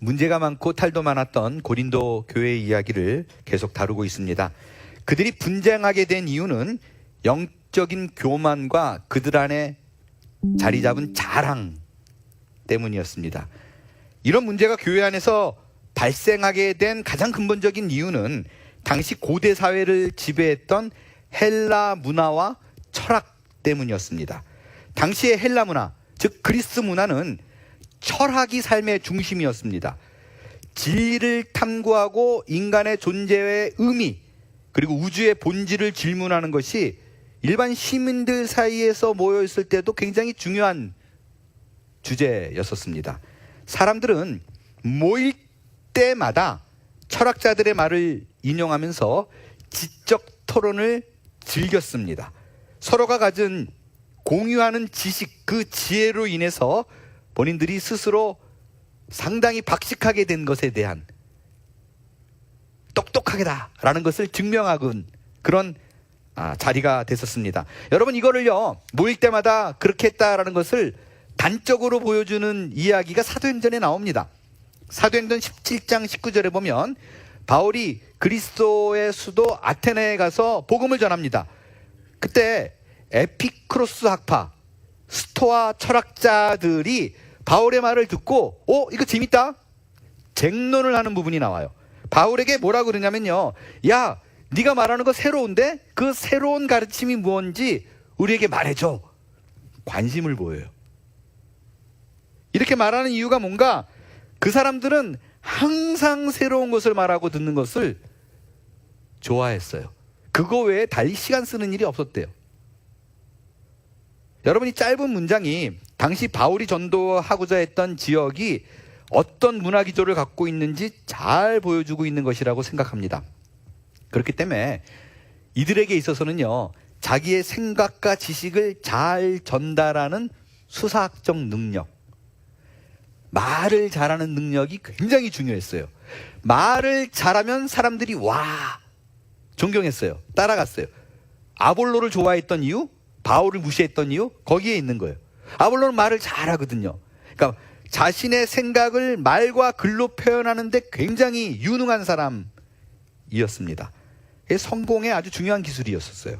문제가 많고 탈도 많았던 고린도 교회의 이야기를 계속 다루고 있습니다. 그들이 분쟁하게 된 이유는 영적인 교만과 그들 안에 자리 잡은 자랑 때문이었습니다. 이런 문제가 교회 안에서 발생하게 된 가장 근본적인 이유는 당시 고대 사회를 지배했던 헬라 문화와 철학 때문이었습니다. 당시의 헬라 문화, 즉 그리스 문화는 철학이 삶의 중심이었습니다. 진리를 탐구하고 인간의 존재의 의미, 그리고 우주의 본질을 질문하는 것이 일반 시민들 사이에서 모여있을 때도 굉장히 중요한 주제였었습니다. 사람들은 모일 때마다 철학자들의 말을 인용하면서 지적 토론을 즐겼습니다. 서로가 가진 공유하는 지식, 그 지혜로 인해서 본인들이 스스로 상당히 박식하게 된 것에 대한 똑똑하게다라는 것을 증명하는 그런 자리가 됐었습니다. 여러분, 이거를요, 모일 때마다 그렇게 했다라는 것을 단적으로 보여주는 이야기가 사도행전에 나옵니다. 사도행전 17장 19절에 보면 바울이 그리스도의 수도 아테네에 가서 복음을 전합니다. 그때 에피크로스 학파, 스토아 철학자들이 바울의 말을 듣고 이거 재밌다? 쟁론을 하는 부분이 나와요. 바울에게 뭐라 그러냐면요, 야, 네가 말하는 거 새로운데 그 새로운 가르침이 뭔지 우리에게 말해줘. 관심을 보여요. 이렇게 말하는 이유가 뭔가, 그 사람들은 항상 새로운 것을 말하고 듣는 것을 좋아했어요. 그거 외에 달리 시간 쓰는 일이 없었대요. 여러분, 이 짧은 문장이 당시 바울이 전도하고자 했던 지역이 어떤 문화 기조를 갖고 있는지 잘 보여주고 있는 것이라고 생각합니다. 그렇기 때문에 이들에게 있어서는요, 자기의 생각과 지식을 잘 전달하는 수사학적 능력, 말을 잘하는 능력이 굉장히 중요했어요. 말을 잘하면 사람들이 존경했어요. 따라갔어요. 아볼로를 좋아했던 이유, 바울을 무시했던 이유, 거기에 있는 거예요. 아볼로는 말을 잘하거든요. 그러니까 자신의 생각을 말과 글로 표현하는데 굉장히 유능한 사람이었습니다. 성공의 아주 중요한 기술이었어요.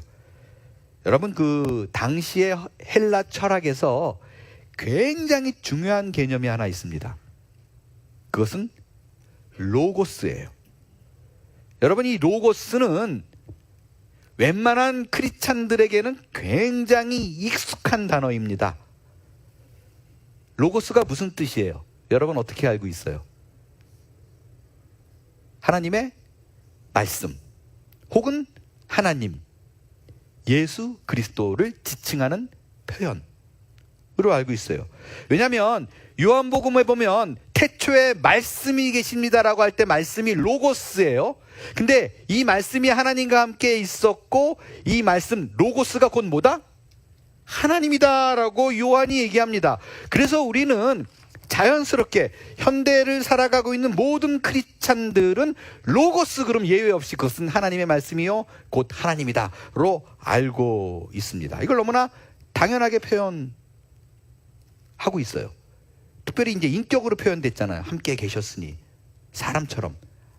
여러분, 그 당시의 헬라 철학에서 굉장히 중요한 개념이 하나 있습니다. 그것은 로고스예요. 여러분, 이 로고스는 웬만한 크리스찬들에게는 굉장히 익숙한 단어입니다. 로고스가 무슨 뜻이에요? 여러분 어떻게 알고 있어요? 하나님의 말씀, 혹은 하나님, 예수 그리스도를 지칭하는 표현으로 알고 있어요. 왜냐하면 요한복음에 보면 태초에 말씀이 계십니다라고 할 때 말씀이 로고스예요. 근데 이 말씀이 하나님과 함께 있었고, 이 말씀 로고스가 곧 뭐다? 하나님이다라고 요한이 얘기합니다. 그래서 우리는 자연스럽게 현대를 살아가고 있는 모든 크리스찬들은 로고스, 그럼 예외 없이 그것은 하나님의 말씀이요 곧 하나님이다로 알고 있습니다. 이걸 너무나 당연하게 표현하고 있어요. 특별히 이제 인격으로 표현됐잖아요. 함께 계셨으니, 사람처럼.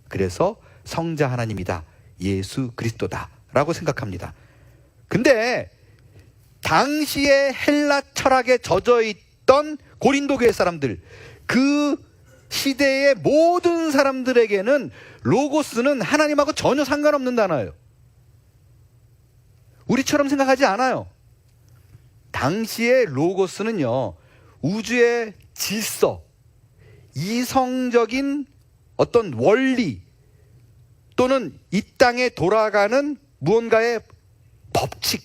그래서 성자 하나님이다, 예수 그리스도다 라고 생각합니다. 근데 당시에 헬라 철학에 젖어있던 고린도 교회 사람들, 그 시대의 모든 사람들에게는 로고스는 하나님하고 전혀 상관없는 단어예요. 우리처럼 생각하지 않아요. 당시의 로고스는요, 우주의 질서, 이성적인 어떤 원리, 또는 이 땅에 돌아가는 무언가의 법칙,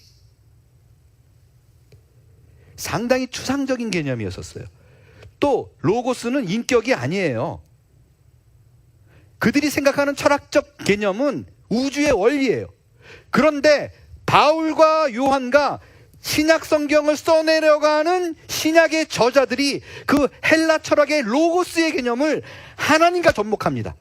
상당히 추상적인 개념이었었어요. 또 로고스는 인격이 아니에요. 그들이 생각하는 철학적 개념은 우주의 원리예요. 그런데 바울과 요한과 신약 성경을 써내려가는 신약의 저자들이 그 헬라 철학의 로고스의 개념을 하나님과 접목합니다.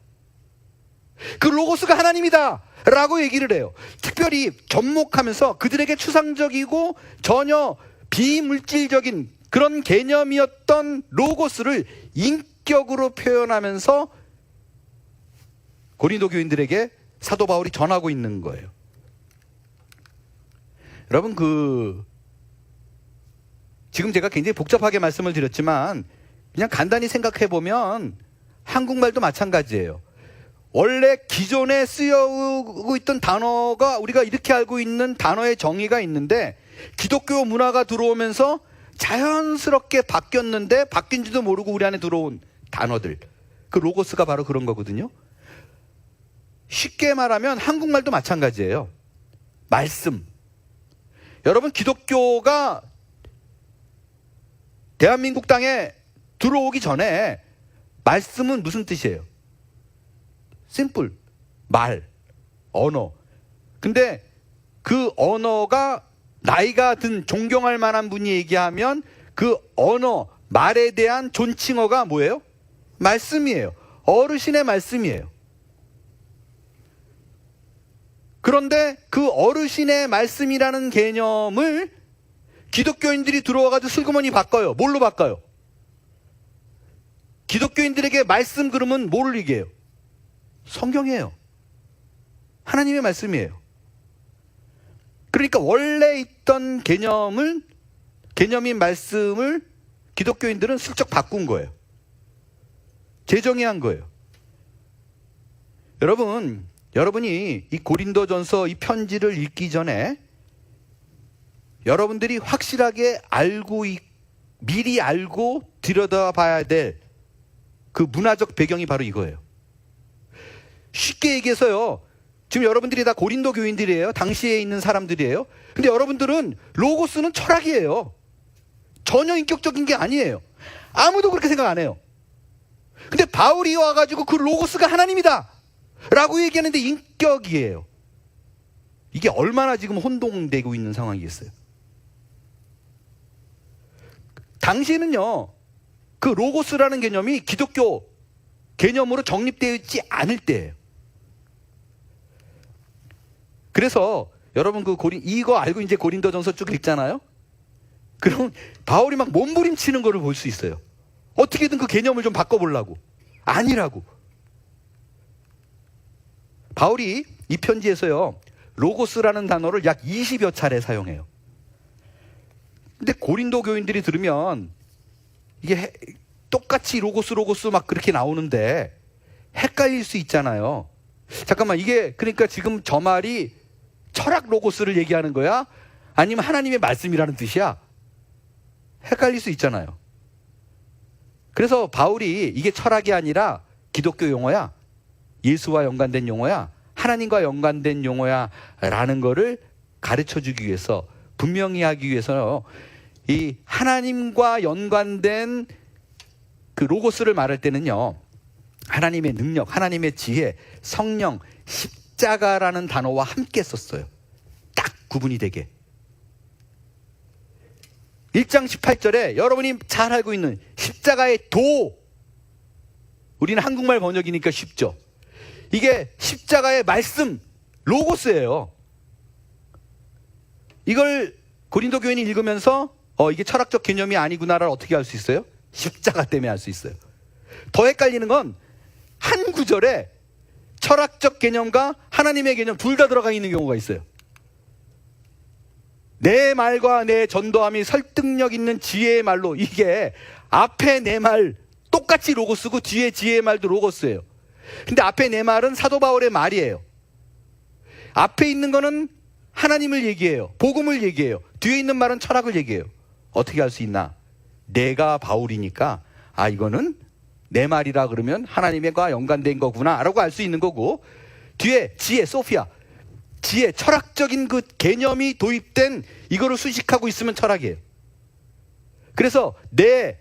그 로고스가 하나님이다 라고 얘기를 해요. 특별히 접목하면서 그들에게 추상적이고 전혀 비물질적인 그런 개념이었던 로고스를 인격으로 표현하면서 고린도 교인들에게 사도 바울이 전하고 있는 거예요. 여러분, 지금 제가 굉장히 복잡하게 말씀을 드렸지만 그냥 간단히 생각해 보면 한국말도 마찬가지예요. 원래 기존에 쓰여오고 있던 단어가 우리가 이렇게 알고 있는 단어의 정의가 있는데 기독교 문화가 들어오면서 자연스럽게 바뀌었는데 바뀐지도 모르고 우리 안에 들어온 단어들, 그 로고스가 바로 그런 거거든요. 쉽게 말하면 한국말도 마찬가지예요. 말씀. 여러분, 기독교가 대한민국 땅에 들어오기 전에 말씀은 무슨 뜻이에요? 심플, 말, 언어. 근데 그 언어가 나이가 든 존경할 만한 분이 얘기하면 그 언어, 말에 대한 존칭어가 뭐예요? 말씀이에요. 어르신의 말씀이에요. 그런데 그 어르신의 말씀이라는 개념을 기독교인들이 들어와가지고 슬그머니 바꿔요. 뭘로 바꿔요? 기독교인들에게 말씀 그러면 뭐를 얘기해요? 성경이에요. 하나님의 말씀이에요. 그러니까 원래 있던 개념인 말씀을 기독교인들은 슬쩍 바꾼 거예요. 재정의한 거예요. 여러분이 이 고린도전서 이 편지를 읽기 전에 여러분들이 확실하게 미리 알고 들여다봐야 될 그 문화적 배경이 바로 이거예요. 쉽게 얘기해서요, 지금 여러분들이 다 고린도 교인들이에요. 당시에 있는 사람들이에요. 근데 여러분들은 로고스는 철학이에요. 전혀 인격적인 게 아니에요. 아무도 그렇게 생각 안 해요. 근데 바울이 와가지고 그 로고스가 하나님이다 라고 얘기하는데 인격이에요. 이게 얼마나 지금 혼동되고 있는 상황이겠어요. 당시에는요, 그 로고스라는 개념이 기독교 개념으로 정립되어 있지 않을 때예요. 그래서 여러분 이거 알고 이제 고린도전서 쭉 읽잖아요. 그럼 바울이 막 몸부림치는 거를 볼 수 있어요. 어떻게든 그 개념을 좀 바꿔보려고. 아니라고. 바울이 이 편지에서요, 로고스라는 단어를 약 20여 차례 사용해요. 근데 고린도 교인들이 들으면 이게 똑같이 로고스 막 그렇게 나오는데 헷갈릴 수 있잖아요. 잠깐만, 이게 그러니까 지금 저 말이 철학 로고스를 얘기하는 거야? 아니면 하나님의 말씀이라는 뜻이야? 헷갈릴 수 있잖아요. 그래서 바울이 이게 철학이 아니라 기독교 용어야, 예수와 연관된 용어야, 하나님과 연관된 용어야 라는 거를 가르쳐 주기 위해서, 분명히 하기 위해서 이 하나님과 연관된 그 로고스를 말할 때는요, 하나님의 능력, 하나님의 지혜, 성령, 십자가라는 단어와 함께 썼어요. 딱 구분이 되게. 1장 18절에 여러분이 잘 알고 있는 십자가의 도, 우리는 한국말 번역이니까 쉽죠. 이게 십자가의 말씀, 로고스예요. 이걸 고린도 교인이 읽으면서 이게 철학적 개념이 아니구나를 어떻게 알 수 있어요? 십자가 때문에 알 수 있어요. 더 헷갈리는 건 한 구절에 철학적 개념과 하나님의 개념 둘 다 들어가 있는 경우가 있어요. 내 말과 내 전도함이 설득력 있는 지혜의 말로, 이게 앞에 내 말 똑같이 로고스고 뒤에 지혜의 말도 로고스예요. 근데 앞에 내 말은 사도 바울의 말이에요. 앞에 있는 거는 하나님을 얘기해요. 복음을 얘기해요. 뒤에 있는 말은 철학을 얘기해요. 어떻게 알 수 있나? 내가 바울이니까 이거는 내 말이라 그러면 하나님과 연관된 거구나 라고 알 수 있는 거고, 뒤에 지혜, 소피아, 지혜, 철학적인 그 개념이 도입된 이거를 수식하고 있으면 철학이에요. 그래서 내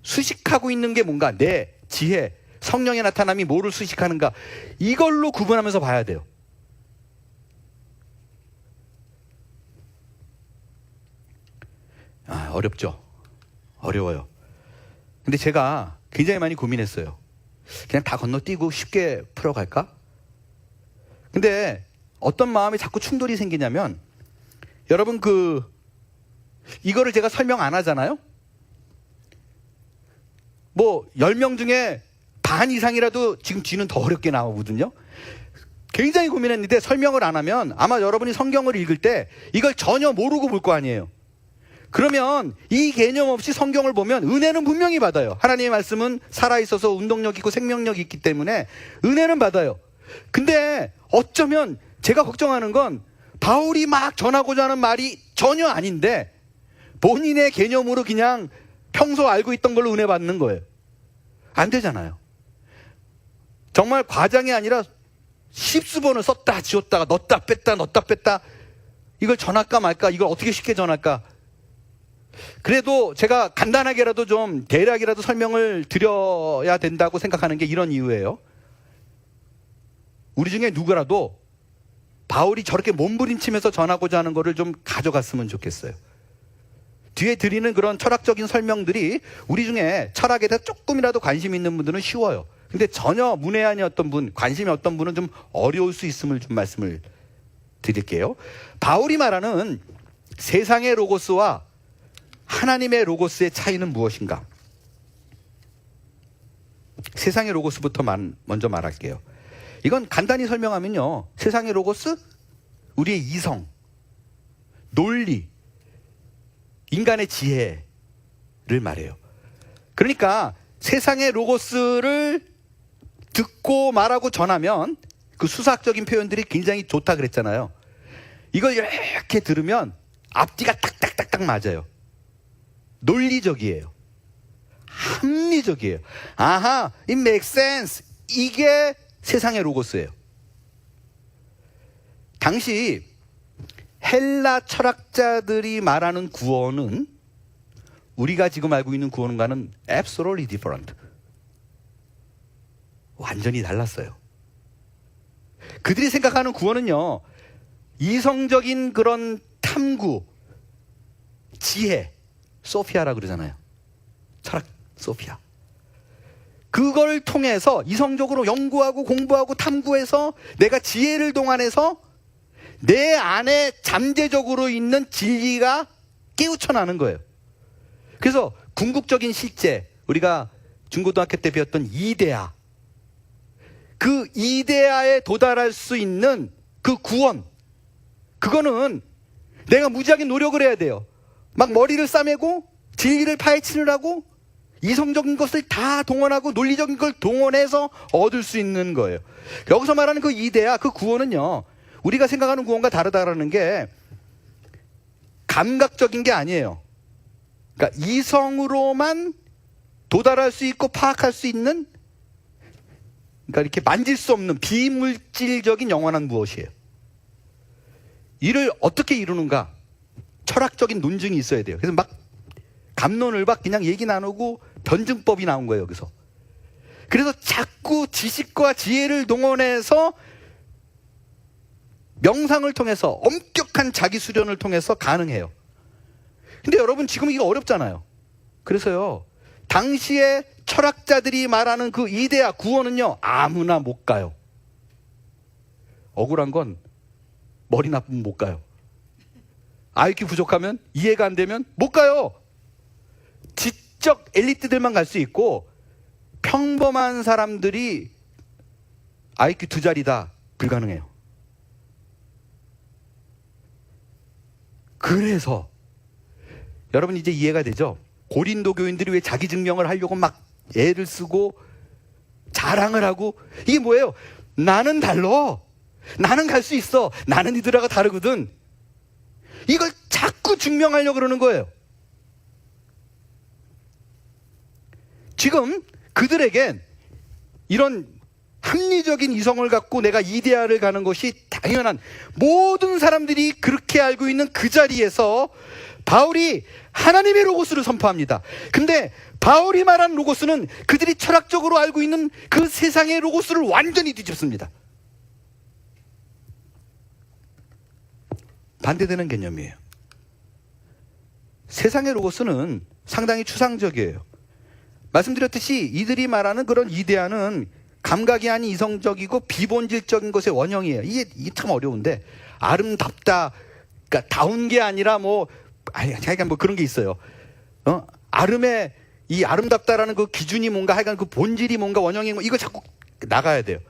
수식하고 있는 게 뭔가, 내 지혜, 성령의 나타남이 뭐를 수식하는가, 이걸로 구분하면서 봐야 돼요. 어렵죠. 어려워요. 근데 제가 굉장히 많이 고민했어요. 그냥 다 건너뛰고 쉽게 풀어갈까? 근데 어떤 마음이 자꾸 충돌이 생기냐면, 여러분 이거를 제가 설명 안 하잖아요? 뭐 10명 중에 반 이상이라도 지금 뒤는 더 어렵게 나오거든요. 굉장히 고민했는데 설명을 안 하면 아마 여러분이 성경을 읽을 때 이걸 전혀 모르고 볼 거 아니에요. 그러면 이 개념 없이 성경을 보면 은혜는 분명히 받아요. 하나님의 말씀은 살아있어서 운동력 있고 생명력이 있기 때문에 은혜는 받아요. 근데 어쩌면 제가 걱정하는 건 바울이 막 전하고자 하는 말이 전혀 아닌데 본인의 개념으로 그냥 평소 알고 있던 걸로 은혜 받는 거예요. 안 되잖아요. 정말 과장이 아니라 십수번을 썼다 지웠다가 넣었다 뺐다 이걸 전할까 말까, 이걸 어떻게 쉽게 전할까. 그래도 제가 간단하게라도 좀 대략이라도 설명을 드려야 된다고 생각하는 게 이런 이유예요. 우리 중에 누구라도 바울이 저렇게 몸부림치면서 전하고자 하는 거를 좀 가져갔으면 좋겠어요. 뒤에 드리는 그런 철학적인 설명들이 우리 중에 철학에 대해 조금이라도 관심 있는 분들은 쉬워요. 근데 전혀 문외한이었던 분, 관심이 없던 분은 좀 어려울 수 있음을 좀 말씀을 드릴게요. 바울이 말하는 세상의 로고스와 하나님의 로고스의 차이는 무엇인가? 세상의 로고스부터 먼저 말할게요. 이건 간단히 설명하면요, 세상의 로고스, 우리의 이성, 논리, 인간의 지혜를 말해요. 그러니까 세상의 로고스를 듣고 말하고 전하면 그 수사학적인 표현들이 굉장히 좋다 그랬잖아요. 이걸 이렇게 들으면 앞뒤가 딱딱딱딱 맞아요. 논리적이에요. 합리적이에요. 아하, it makes sense. 이게 세상의 로고스예요. 당시 헬라 철학자들이 말하는 구원은 우리가 지금 알고 있는 구원과는 absolutely different. 완전히 달랐어요. 그들이 생각하는 구원은요, 이성적인 그런 탐구, 지혜, 소피아라 그러잖아요. 철학 소피아. 그걸 통해서 이성적으로 연구하고 공부하고 탐구해서 내가 지혜를 동원해서 내 안에 잠재적으로 있는 진리가 깨우쳐나는 거예요. 그래서 궁극적인 실제, 우리가 중고등학교 때 배웠던 이데아, 그 이데아에 도달할 수 있는 그 구원, 그거는 내가 무지하게 노력을 해야 돼요. 막 머리를 싸매고 진리를 파헤치느라고 이성적인 것을 다 동원하고 논리적인 걸 동원해서 얻을 수 있는 거예요. 여기서 말하는 그 이데아, 그 구원은요, 우리가 생각하는 구원과 다르다라는 게 감각적인 게 아니에요. 그러니까 이성으로만 도달할 수 있고 파악할 수 있는, 그러니까 이렇게 만질 수 없는 비물질적인 영원한 무엇이에요. 이를 어떻게 이루는가? 철학적인 논증이 있어야 돼요. 그래서 막 감론을 막 그냥 얘기 나누고 변증법이 나온 거예요, 여기서. 그래서 자꾸 지식과 지혜를 동원해서 명상을 통해서 엄격한 자기 수련을 통해서 가능해요. 근데 여러분 지금 이거 어렵잖아요. 그래서요, 당시에 철학자들이 말하는 그 이데아 구원은요, 아무나 못 가요. 억울한 건 머리 나쁘면 못 가요. IQ 부족하면, 이해가 안 되면 못 가요. 지적 엘리트들만 갈 수 있고 평범한 사람들이 IQ 2자리다, 불가능해요. 그래서 여러분 이제 이해가 되죠? 고린도 교인들이 왜 자기 증명을 하려고 막 애를 쓰고 자랑을 하고, 이게 뭐예요? 나는 달라, 나는 갈 수 있어, 나는 이들하고 다르거든. 이걸 자꾸 증명하려고 그러는 거예요. 지금 그들에겐 이런 합리적인 이성을 갖고 내가 이데아를 가는 것이 당연한, 모든 사람들이 그렇게 알고 있는 그 자리에서 바울이 하나님의 로고스를 선포합니다. 근데 바울이 말한 로고스는 그들이 철학적으로 알고 있는 그 세상의 로고스를 완전히 뒤집습니다. 반대되는 개념이에요. 세상의 로고스는 상당히 추상적이에요. 말씀드렸듯이 이들이 말하는 그런 이데아는 감각이 아닌 이성적이고 비본질적인 것의 원형이에요. 이게 참 어려운데, 아름답다, 그러니까 다운 게 아니라 뭐 그런 게 있어요. 아름의 이 아름답다라는 그 기준이 뭔가, 하여간 그 본질이 뭔가, 원형이 뭐, 이거 자꾸 나가야 돼요.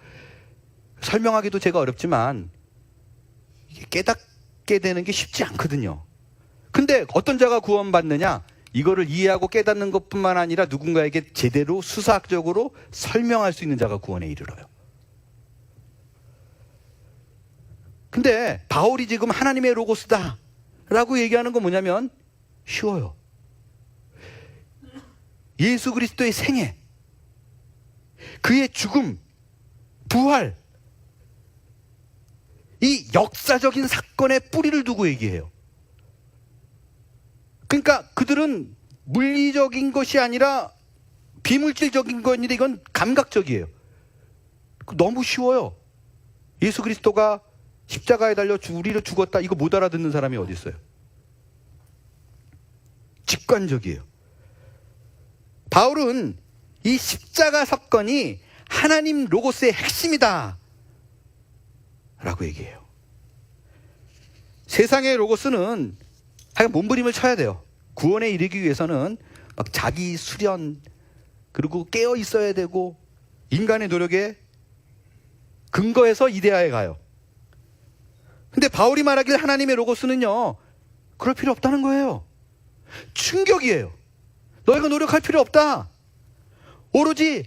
설명하기도 제가 어렵지만 이게 깨닫게 되는 게 쉽지 않거든요. 근데 어떤 자가 구원받느냐? 이거를 이해하고 깨닫는 것뿐만 아니라 누군가에게 제대로 수사학적으로 설명할 수 있는 자가 구원에 이르러요. 근데 바울이 지금 하나님의 로고스다 라고 얘기하는 건 뭐냐면 쉬워요. 예수 그리스도의 생애, 그의 죽음, 부활, 이 역사적인 사건에 뿌리를 두고 얘기해요. 그러니까 그들은 물리적인 것이 아니라 비물질적인 것인데 이건 감각적이에요. 너무 쉬워요. 예수 그리스도가 십자가에 달려 우리를 죽었다, 이거 못 알아듣는 사람이 어디 있어요? 직관적이에요. 바울은 이 십자가 사건이 하나님 로고스의 핵심이다 라고 얘기해요. 세상의 로고스는 하여간 몸부림을 쳐야 돼요. 구원에 이르기 위해서는 막 자기 수련, 그리고 깨어 있어야 되고, 인간의 노력에 근거해서 이데아에 가요. 근데 바울이 말하길 하나님의 로고스는요, 그럴 필요 없다는 거예요. 충격이에요. 너희가 노력할 필요 없다. 오로지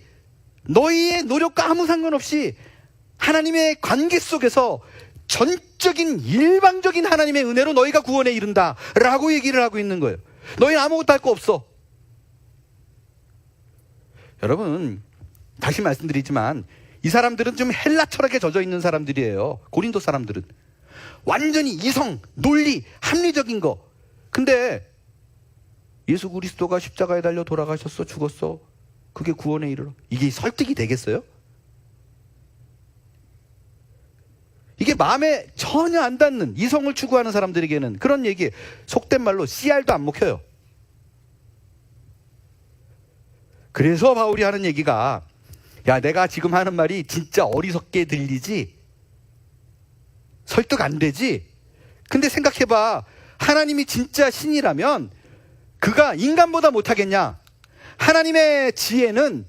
너희의 노력과 아무 상관없이 하나님의 관계 속에서 전적인 일방적인 하나님의 은혜로 너희가 구원에 이른다 라고 얘기를 하고 있는 거예요. 너희는 아무것도 할 거 없어. 여러분, 다시 말씀드리지만 이 사람들은 좀 헬라 철학에 젖어 있는 사람들이에요. 고린도 사람들은 완전히 이성, 논리, 합리적인 거. 근데 예수 그리스도가 십자가에 달려 돌아가셨어, 죽었어, 그게 구원에 이르러, 이게 설득이 되겠어요? 이게 마음에 전혀 안 닿는, 이성을 추구하는 사람들에게는 그런 얘기, 속된 말로 CR도 안 먹혀요. 그래서 바울이 하는 얘기가, 야, 내가 지금 하는 말이 진짜 어리석게 들리지? 설득 안 되지? 근데 생각해봐. 하나님이 진짜 신이라면 그가 인간보다 못하겠냐? 하나님의 지혜는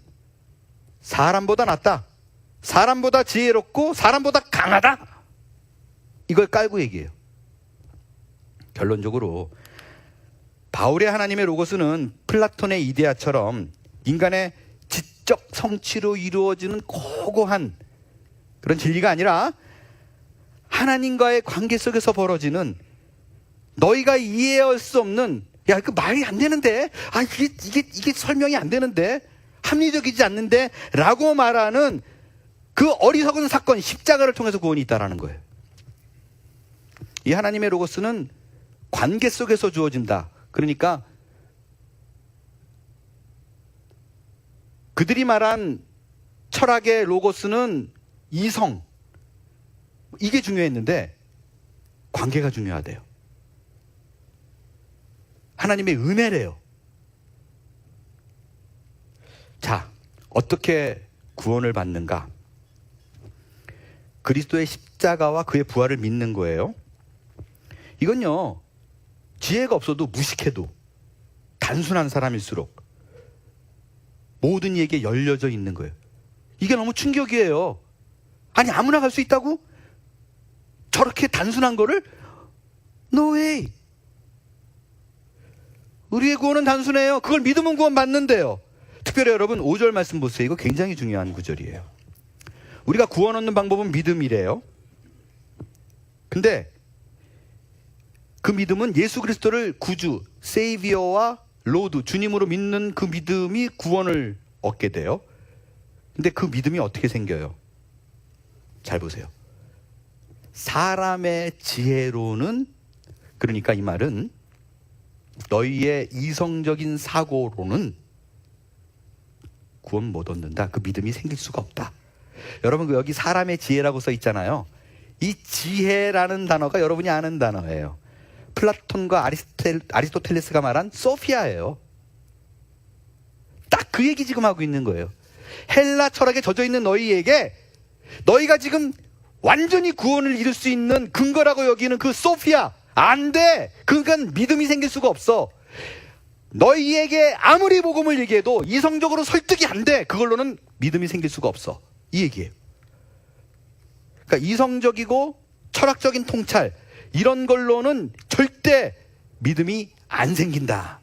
사람보다 낫다, 사람보다 지혜롭고 사람보다 강하다, 이걸 깔고 얘기해요. 결론적으로 바울의 하나님의 로고스는 플라톤의 이데아처럼 인간의 지적 성취로 이루어지는 고고한 그런 진리가 아니라 하나님과의 관계 속에서 벌어지는, 너희가 이해할 수 없는, 야, 그 말이 안 되는데, 아, 이게 설명이 안 되는데, 합리적이지 않는데 라고 말하는 그 어리석은 사건, 십자가를 통해서 구원이 있다라는 거예요. 이 하나님의 로고스는 관계 속에서 주어진다. 그러니까 그들이 말한 철학의 로고스는 이성, 이게 중요했는데 관계가 중요하대요. 하나님의 은혜래요. 자, 어떻게 구원을 받는가? 그리스도의 십자가와 그의 부활을 믿는 거예요. 이건요, 지혜가 없어도 무식해도 단순한 사람일수록 모든 이에게 열려져 있는 거예요. 이게 너무 충격이에요. 아니, 아무나 갈 수 있다고? 저렇게 단순한 거를? No way. 우리의 구원은 단순해요. 그걸 믿으면 구원 받는데요. 특별히 여러분 5절 말씀 보세요. 이거 굉장히 중요한 구절이에요. 우리가 구원 얻는 방법은 믿음이래요. 근데 그 믿음은 예수 그리스도를 구주, 세이비어와 로드, 주님으로 믿는 그 믿음이 구원을 얻게 돼요. 근데 그 믿음이 어떻게 생겨요? 잘 보세요. 사람의 지혜로는, 그러니까 이 말은 너희의 이성적인 사고로는 구원 못 얻는다. 그 믿음이 생길 수가 없다. 여러분, 여기 사람의 지혜라고 써 있잖아요. 이 지혜라는 단어가 여러분이 아는 단어예요. 플라톤과 아리스토텔레스가 말한 소피아예요. 딱 그 얘기 지금 하고 있는 거예요. 헬라 철학에 젖어 있는 너희에게, 너희가 지금 완전히 구원을 이룰 수 있는 근거라고 여기는 그 소피아, 안 돼. 그건 믿음이 생길 수가 없어. 너희에게 아무리 복음을 얘기해도 이성적으로 설득이 안 돼. 그걸로는 믿음이 생길 수가 없어. 이 얘기예요. 그러니까 이성적이고 철학적인 통찰 이런 걸로는 절대 믿음이 안 생긴다.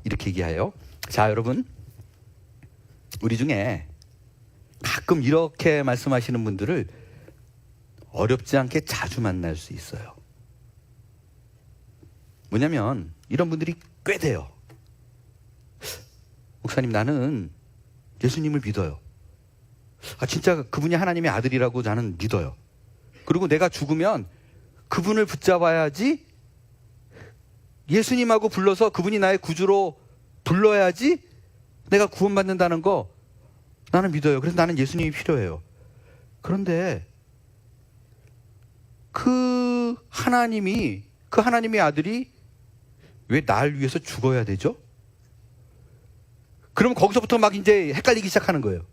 이렇게 얘기해요. 자, 여러분, 우리 중에 가끔 이렇게 말씀하시는 분들을 어렵지 않게 자주 만날 수 있어요. 뭐냐면 이런 분들이 꽤 돼요. 목사님, 나는 예수님을 믿어요. 진짜 그분이 하나님의 아들이라고 나는 믿어요. 그리고 내가 죽으면 그분을 붙잡아야지, 예수님하고 불러서 그분이 나의 구주로 불러야지 내가 구원받는다는 거 나는 믿어요. 그래서 나는 예수님이 필요해요. 그런데 그 하나님의 아들이 왜 날 위해서 죽어야 되죠? 그러면 거기서부터 막 이제 헷갈리기 시작하는 거예요.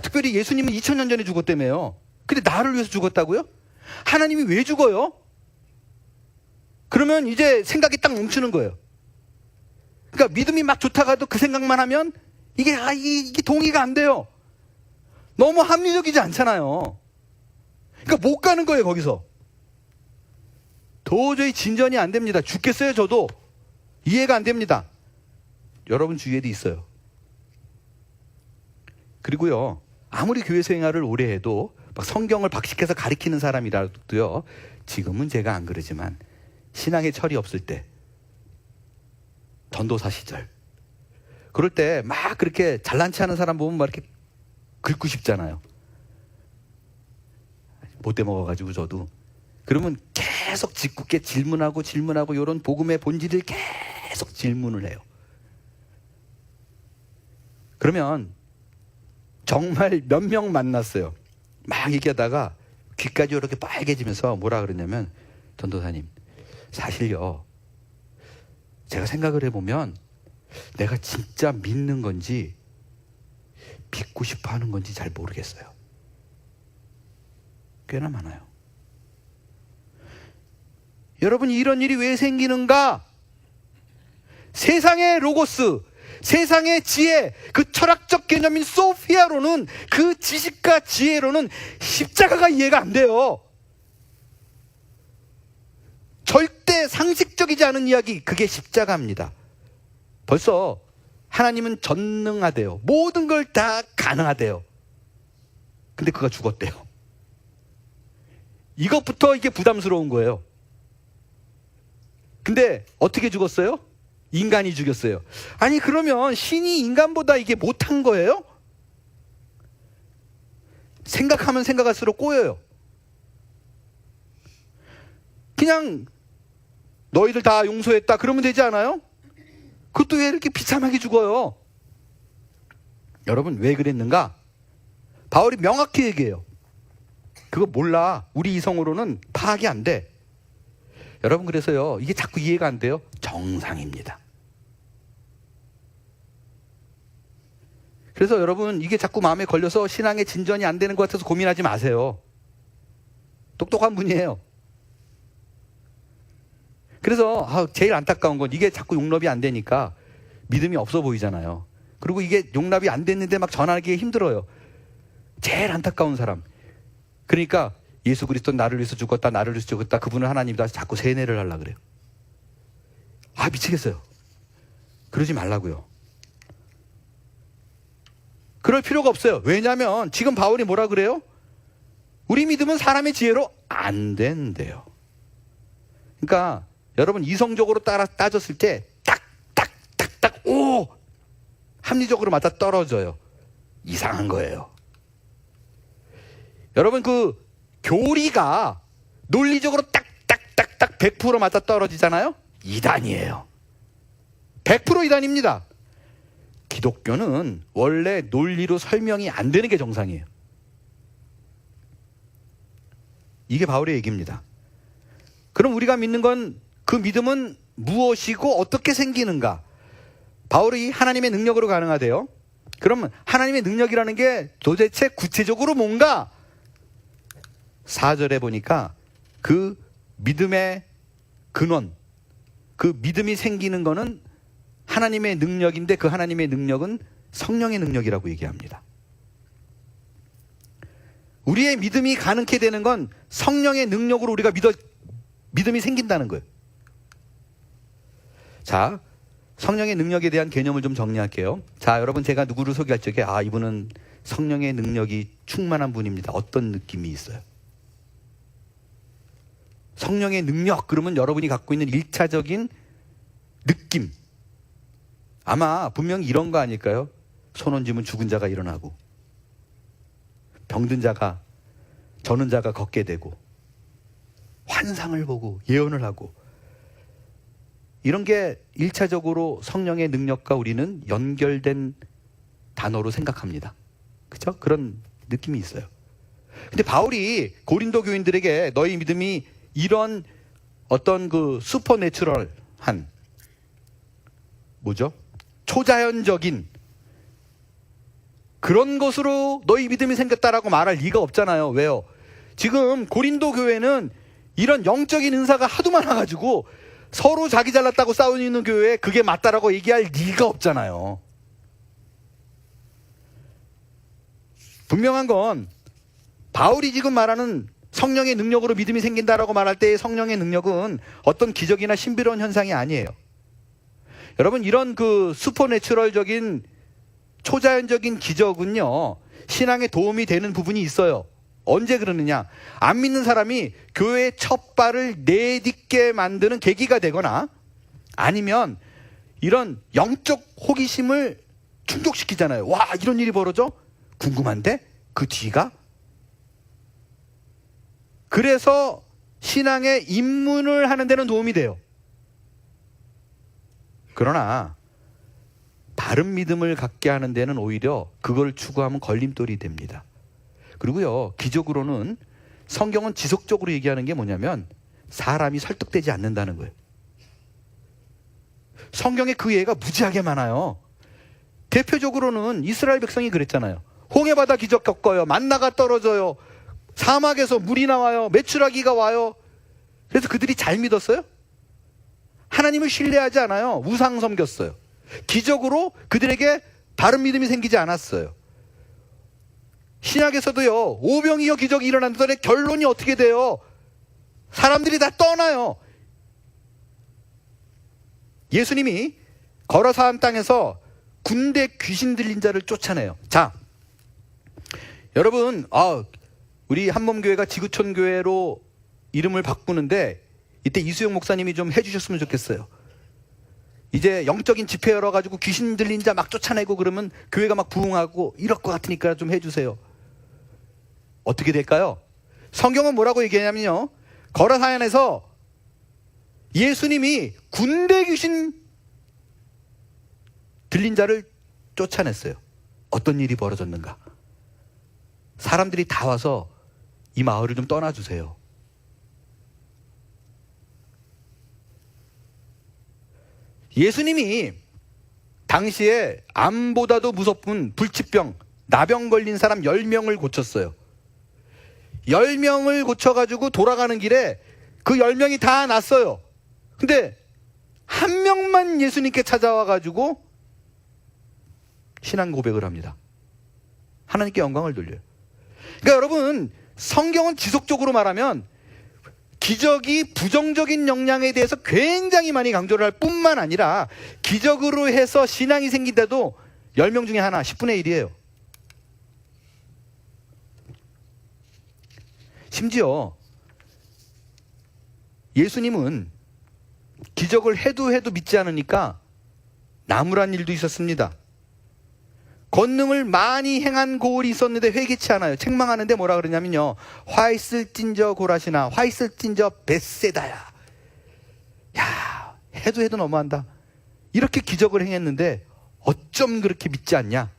특별히 예수님은 2000년 전에 죽었다며요. 근데 나를 위해서 죽었다고요? 하나님이 왜 죽어요? 그러면 이제 생각이 딱 멈추는 거예요. 그러니까 믿음이 막 좋다가도 그 생각만 하면 이게 동의가 안 돼요. 너무 합리적이지 않잖아요. 그러니까 못 가는 거예요, 거기서. 도저히 진전이 안 됩니다. 죽겠어요, 저도. 이해가 안 됩니다. 여러분 주위에도 있어요. 그리고요, 아무리 교회 생활을 오래 해도 막 성경을 박식해서 가리키는 사람이라도요, 지금은 제가 안 그러지만 신앙의 철이 없을 때, 전도사 시절, 그럴 때 막 그렇게 잘난 체 하는 사람 보면 막 이렇게 긁고 싶잖아요. 못돼 먹어가지고 저도. 그러면 계속 짓궂게 질문하고 이런 복음의 본질을 계속 질문을 해요. 그러면 정말 몇 명 만났어요. 막 얘기하다가 귀까지 이렇게 빨개지면서 뭐라 그러냐면, 전도사님, 사실요, 제가 생각을 해보면 내가 진짜 믿는 건지 믿고 싶어 하는 건지 잘 모르겠어요. 꽤나 많아요. 여러분, 이런 일이 왜 생기는가? 세상의 로고스, 세상의 지혜, 그 철학적 개념인 소피아로는, 그 지식과 지혜로는 십자가가 이해가 안 돼요. 절대 상식적이지 않은 이야기, 그게 십자가입니다. 벌써 하나님은 전능하대요. 모든 걸 다 가능하대요. 근데 그가 죽었대요. 이것부터 이게 부담스러운 거예요. 근데 어떻게 죽었어요? 인간이 죽였어요. 아니, 그러면 신이 인간보다 이게 못한 거예요? 생각하면 생각할수록 꼬여요. 그냥 너희들 다 용서했다 그러면 되지 않아요? 그것도 왜 이렇게 비참하게 죽어요? 여러분, 왜 그랬는가? 바울이 명확히 얘기해요. 그거 몰라. 우리 이성으로는 파악이 안 돼. 여러분, 그래서요, 이게 자꾸 이해가 안 돼요. 정상입니다. 그래서 여러분, 이게 자꾸 마음에 걸려서 신앙의 진전이 안 되는 것 같아서 고민하지 마세요. 똑똑한 분이에요. 그래서 제일 안타까운 건 이게 자꾸 용납이 안 되니까 믿음이 없어 보이잖아요. 그리고 이게 용납이 안 됐는데 막 전하기에 힘들어요. 제일 안타까운 사람. 그러니까 예수 그리스도는 나를 위해서 죽었다, 나를 위해서 죽었다, 그분은 하나님이다, 자꾸 세뇌를 하려고 그래요. 미치겠어요. 그러지 말라고요. 그럴 필요가 없어요. 왜냐하면 지금 바울이 뭐라 그래요? 우리 믿음은 사람의 지혜로 안 된대요. 그러니까 여러분, 이성적으로 따졌을 때 딱 오! 합리적으로 맞아 떨어져요. 이상한 거예요. 여러분, 그 교리가 논리적으로 딱 100% 맞아 떨어지잖아요? 이단이에요. 100% 이단입니다. 기독교는 원래 논리로 설명이 안 되는 게 정상이에요. 이게 바울의 얘기입니다. 그럼 우리가 믿는 건, 그 믿음은 무엇이고 어떻게 생기는가? 바울이 하나님의 능력으로 가능하대요. 그러면 하나님의 능력이라는 게 도대체 구체적으로 뭔가? 4절에 보니까 그 믿음의 근원, 그 믿음이 생기는 거는 하나님의 능력인데 그 하나님의 능력은 성령의 능력이라고 얘기합니다. 우리의 믿음이 가능케 되는 건 성령의 능력으로 우리가 믿음이 생긴다는 거예요. 자, 성령의 능력에 대한 개념을 좀 정리할게요. 자, 여러분, 제가 누구를 소개할 적에 이분은 성령의 능력이 충만한 분입니다. 어떤 느낌이 있어요? 성령의 능력, 그러면 여러분이 갖고 있는 1차적인 느낌, 아마 분명히 이런 거 아닐까요? 손 얹으면 죽은 자가 일어나고, 병든 자가, 저는 자가 걷게 되고, 환상을 보고 예언을 하고, 이런 게 1차적으로 성령의 능력과 우리는 연결된 단어로 생각합니다. 그렇죠? 그런 느낌이 있어요. 근데 바울이 고린도 교인들에게 너희 믿음이 이런 어떤 그 슈퍼내추럴한, 뭐죠? 초자연적인 그런 것으로 너희 믿음이 생겼다라고 말할 리가 없잖아요. 왜요? 지금 고린도 교회는 이런 영적인 은사가 하도 많아가지고 서로 자기 잘났다고 싸우는 교회에 그게 맞다라고 얘기할 리가 없잖아요. 분명한 건 바울이 지금 말하는 성령의 능력으로 믿음이 생긴다라고 말할 때의 성령의 능력은 어떤 기적이나 신비로운 현상이 아니에요. 여러분, 이런 그 슈퍼내추럴적인 초자연적인 기적은요, 신앙에 도움이 되는 부분이 있어요. 언제 그러느냐? 안 믿는 사람이 교회의 첫 발을 내딛게 만드는 계기가 되거나, 아니면 이런 영적 호기심을 충족시키잖아요. 와, 이런 일이 벌어져? 궁금한데? 그 뒤가? 그래서 신앙에 입문을 하는 데는 도움이 돼요. 그러나 바른 믿음을 갖게 하는 데는 오히려 그걸 추구하면 걸림돌이 됩니다. 그리고요, 기적으로는 성경은 지속적으로 얘기하는 게 뭐냐면 사람이 설득되지 않는다는 거예요. 성경에 그 예가 무지하게 많아요. 대표적으로는 이스라엘 백성이 그랬잖아요. 홍해바다 기적 겪어요. 만나가 떨어져요. 사막에서 물이 나와요. 메추라기가 와요. 그래서 그들이 잘 믿었어요? 하나님을 신뢰하지 않아요. 우상 섬겼어요. 기적으로 그들에게 바른 믿음이 생기지 않았어요. 신약에서도요, 오병이어 기적이 일어났는데 결론이 어떻게 돼요? 사람들이 다 떠나요. 예수님이 거라사함 땅에서 군대 귀신 들린 자를 쫓아내요. 자, 여러분, 우리 한몸교회가 지구촌교회로 이름을 바꾸는데 이때 이수영 목사님이 좀 해주셨으면 좋겠어요. 이제 영적인 집회 열어가지고 귀신 들린 자 막 쫓아내고 그러면 교회가 막 부흥하고 이럴 것 같으니까 좀 해주세요. 어떻게 될까요? 성경은 뭐라고 얘기하냐면요, 거라사안에서 예수님이 군대 귀신 들린 자를 쫓아냈어요. 어떤 일이 벌어졌는가? 사람들이 다 와서 이 마을을 좀 떠나주세요. 예수님이 당시에 암보다도 무섭은 불치병, 나병 걸린 사람 10명을 고쳤어요. 10명을 고쳐가지고 돌아가는 길에 그 10명이 다 났어요. 근데 한 명만 예수님께 찾아와가지고 신앙 고백을 합니다. 하나님께 영광을 돌려요. 그러니까 여러분, 성경은 지속적으로 말하면 기적이 부정적인 영향에 대해서 굉장히 많이 강조를 할 뿐만 아니라 기적으로 해서 신앙이 생긴데도 10명 중에 하나, 10분의 1이에요. 심지어 예수님은 기적을 해도 믿지 않으니까 나무란 일도 있었습니다. 권능을 많이 행한 고을이 있었는데 회개치 않아요. 책망하는데 뭐라 그러냐면요, 화 있을진저 고라시나 화 있을진저 벳세다야. 야, 해도 너무한다. 이렇게 기적을 행했는데 어쩜 그렇게 믿지 않냐?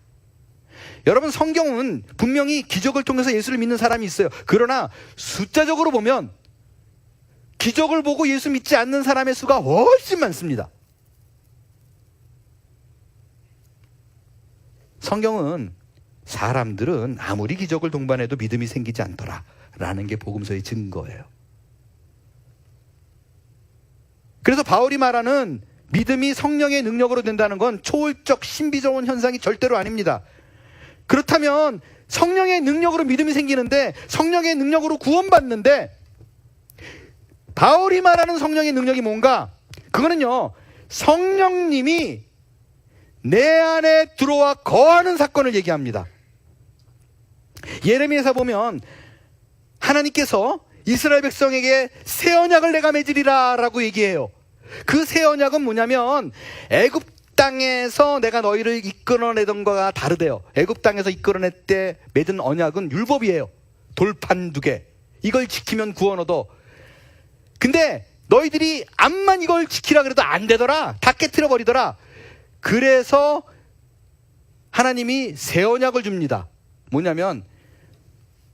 여러분, 성경은 분명히 기적을 통해서 예수를 믿는 사람이 있어요. 그러나 숫자적으로 보면 기적을 보고 예수 믿지 않는 사람의 수가 훨씬 많습니다. 성경은 사람들은 아무리 기적을 동반해도 믿음이 생기지 않더라 라는 게 복음서의 증거예요. 그래서 바울이 말하는 믿음이 성령의 능력으로 된다는 건 초월적 신비로운 현상이 절대로 아닙니다. 그렇다면 성령의 능력으로 믿음이 생기는데, 성령의 능력으로 구원받는데, 바울이 말하는 성령의 능력이 뭔가? 그거는요, 성령님이 내 안에 들어와 거하는 사건을 얘기합니다. 예레미야서 보면 하나님께서 이스라엘 백성에게 새 언약을 내가 맺으리라 라고 얘기해요. 그 새 언약은 뭐냐면 애굽 땅에서 내가 너희를 이끌어내던 거가 다르대요. 애굽 땅에서 이끌어낼 때 맺은 언약은 율법이에요. 돌판 2개. 이걸 지키면 구원 얻어. 근데 너희들이 암만 이걸 지키라 그래도 안 되더라. 다 깨트려 버리더라. 그래서 하나님이 새 언약을 줍니다. 뭐냐면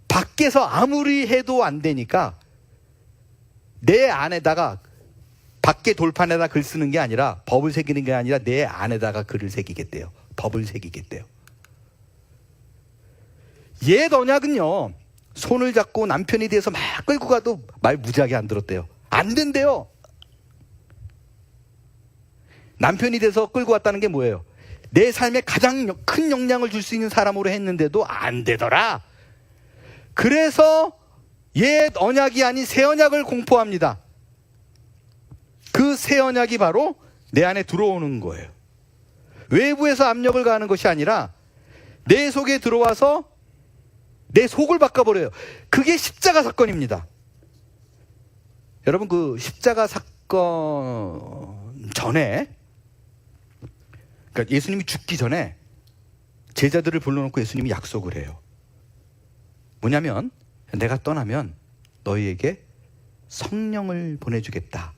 밖에서 아무리 해도 안 되니까 내 안에다가, 밖에 돌판에다 글 쓰는 게 아니라, 법을 새기는 게 아니라 내 안에다가 글을 새기겠대요. 법을 새기겠대요. 옛 언약은요, 손을 잡고 남편이 돼서 막 끌고 가도 말 무지하게 안 들었대요. 안 된대요. 남편이 돼서 끌고 왔다는 게 뭐예요? 내 삶에 가장 큰 영향을 줄 수 있는 사람으로 했는데도 안 되더라. 그래서 옛 언약이 아닌 새 언약을 공포합니다. 그 새 언약이 바로 내 안에 들어오는 거예요. 외부에서 압력을 가하는 것이 아니라 내 속에 들어와서 내 속을 바꿔버려요. 그게 십자가 사건입니다. 여러분, 그 십자가 사건 전에, 그러니까 예수님이 죽기 전에 제자들을 불러놓고 예수님이 약속을 해요. 뭐냐면, 내가 떠나면 너희에게 성령을 보내주겠다.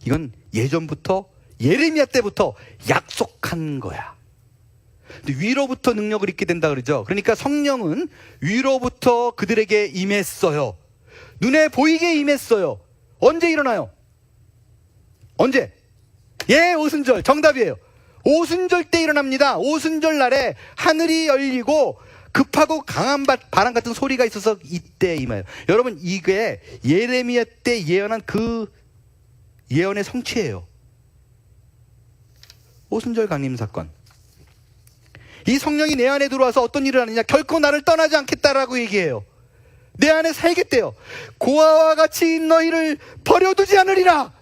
이건 예전부터, 예레미야 때부터 약속한 거야. 근데 위로부터 능력을 입게 된다 그러죠. 그러니까 성령은 위로부터 그들에게 임했어요. 눈에 보이게 임했어요. 언제 일어나요? 언제? 예, 오순절. 정답이에요. 오순절 때 일어납니다. 오순절 날에 하늘이 열리고 급하고 강한 바람 같은 소리가 있어서 이때 임해요. 여러분, 이게 예레미야 때 예언한 그 예언의 성취예요. 오순절 강림 사건. 이 성령이 내 안에 들어와서 어떤 일을 하느냐? 결코 나를 떠나지 않겠다라고 얘기해요. 내 안에 살겠대요. 고아와 같이 너희를 버려두지 않으리라.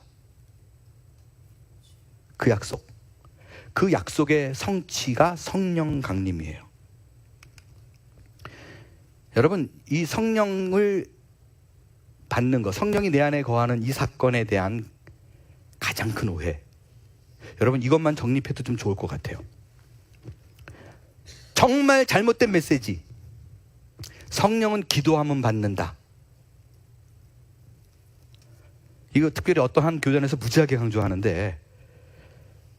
그 약속. 그 약속의 성취가 성령 강림이에요. 여러분, 이 성령을 받는 것, 성령이 내 안에 거하는 이 사건에 대한 가장 큰 오해. 여러분, 이것만 정립해도 좀 좋을 것 같아요. 정말 잘못된 메시지. 성령은 기도하면 받는다. 이거 특별히 어떤 한 교단에서 무지하게 강조하는데,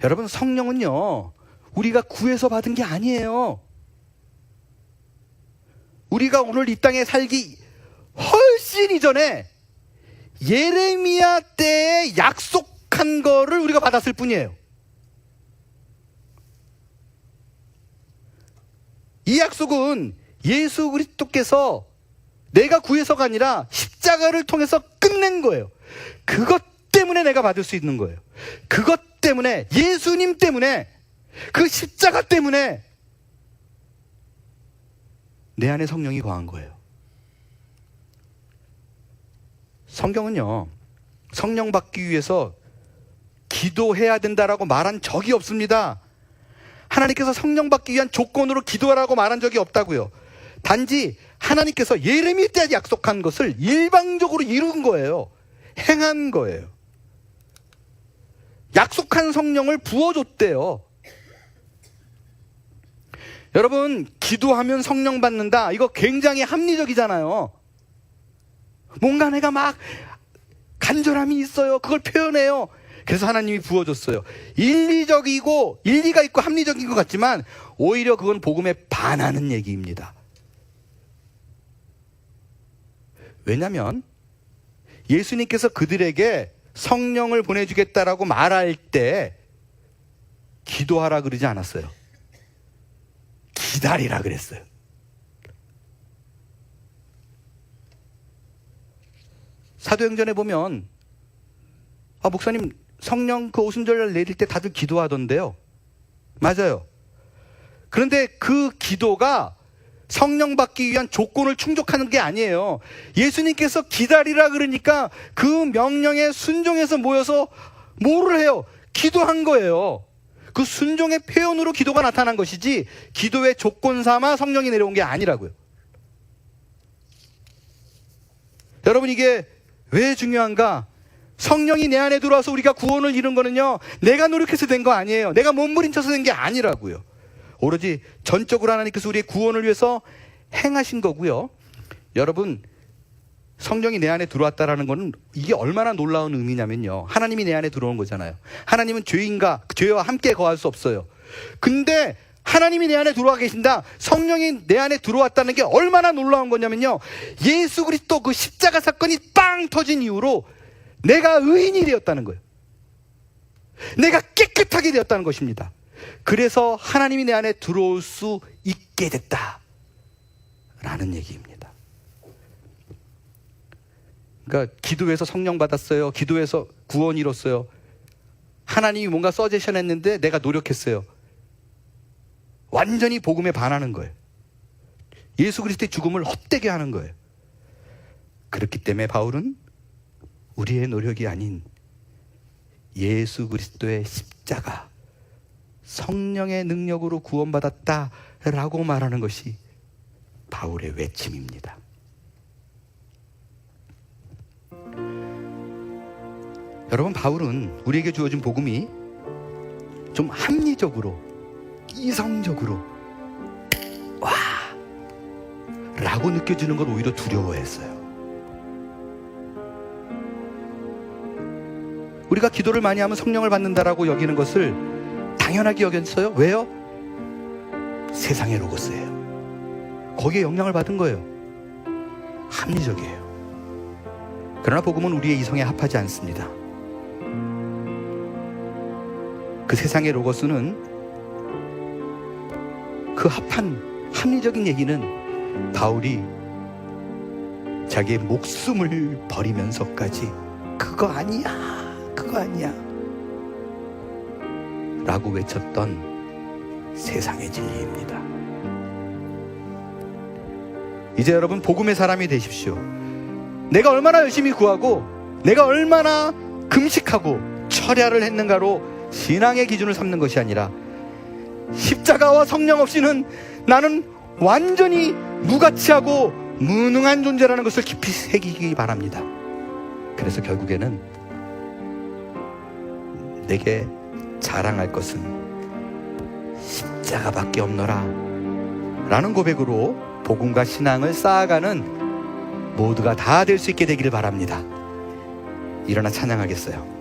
여러분, 성령은요, 우리가 구해서 받은 게 아니에요. 우리가 오늘 이 땅에 살기 훨씬 이전에 예레미야 때에 약속한 거를 우리가 받았을 뿐이에요. 이 약속은 예수 그리스도께서 내가 구해서가 아니라 십자가를 통해서 끝낸 거예요. 그것 때문에 내가 받을 수 있는 거예요. 그것 때문에, 예수님 때문에, 그 십자가 때문에 내 안에 성령이 거한 거예요. 성경은요, 성령 받기 위해서 기도해야 된다라고 말한 적이 없습니다. 하나님께서 성령 받기 위한 조건으로 기도하라고 말한 적이 없다고요. 단지 하나님께서 예레미야 때 약속한 것을 일방적으로 이룬 거예요. 행한 거예요. 약속한 성령을 부어줬대요. 여러분, 기도하면 성령 받는다. 이거 굉장히 합리적이잖아요. 뭔가 내가 막 간절함이 있어요. 그걸 표현해요. 그래서 하나님이 부어줬어요. 일리적이고, 일리가 있고 합리적인 것 같지만 오히려 그건 복음에 반하는 얘기입니다. 왜냐하면 예수님께서 그들에게 성령을 보내주겠다라고 말할 때 기도하라 그러지 않았어요. 기다리라 그랬어요. 사도행전에 보면, 목사님 성령 그 오순절 내릴 때 다들 기도하던데요. 맞아요. 그런데 그 기도가 성령 받기 위한 조건을 충족하는 게 아니에요. 예수님께서 기다리라 그러니까 그 명령에 순종해서 모여서 뭐를 해요? 기도한 거예요. 그 순종의 표현으로 기도가 나타난 것이지 기도의 조건 삼아 성령이 내려온 게 아니라고요. 여러분, 이게 왜 중요한가? 성령이 내 안에 들어와서 우리가 구원을 이룬 거는요, 내가 노력해서 된 거 아니에요. 내가 몸부림쳐서 된 게 아니라고요. 오로지 전적으로 하나님께서 우리의 구원을 위해서 행하신 거고요. 여러분, 성령이 내 안에 들어왔다라는 거는 이게 얼마나 놀라운 의미냐면요, 하나님이 내 안에 들어온 거잖아요. 하나님은 죄와 함께 거할 수 없어요. 근데 하나님이 내 안에 들어와 계신다, 성령이 내 안에 들어왔다는 게 얼마나 놀라운 거냐면요, 예수 그리스도 그 십자가 사건이 빵 터진 이후로 내가 의인이 되었다는 거예요. 내가 깨끗하게 되었다는 것입니다. 그래서 하나님이 내 안에 들어올 수 있게 됐다 라는 얘기입니다. 그러니까 기도해서 성령 받았어요, 기도해서 구원 이뤘어요, 하나님이 뭔가 서제션 했는데 내가 노력했어요, 완전히 복음에 반하는 거예요. 예수 그리스도의 죽음을 헛되게 하는 거예요. 그렇기 때문에 바울은 우리의 노력이 아닌 예수 그리스도의 십자가, 성령의 능력으로 구원받았다라고 말하는 것이 바울의 외침입니다. 여러분, 바울은 우리에게 주어진 복음이 좀 합리적으로, 이성적으로 와 라고 느껴지는 걸 오히려 두려워했어요. 우리가 기도를 많이 하면 성령을 받는다라고 여기는 것을 당연하게 여겼어요. 왜요? 세상의 로고스예요. 거기에 영향을 받은 거예요. 합리적이에요. 그러나 복음은 우리의 이성에 합하지 않습니다. 그 세상의 로고스는, 그 합한 합리적인 얘기는 바울이 자기의 목숨을 버리면서까지 그거 아니야 라고 외쳤던 세상의 진리입니다. 이제 여러분, 복음의 사람이 되십시오. 내가 얼마나 열심히 구하고 내가 얼마나 금식하고 철야를 했는가로 신앙의 기준을 삼는 것이 아니라, 십자가와 성령 없이는 나는 완전히 무가치하고 무능한 존재라는 것을 깊이 새기기 바랍니다. 그래서 결국에는 내게 자랑할 것은 십자가밖에 없노라 라는 고백으로 복음과 신앙을 쌓아가는 모두가 다 될 수 있게 되기를 바랍니다. 일어나 찬양하겠어요.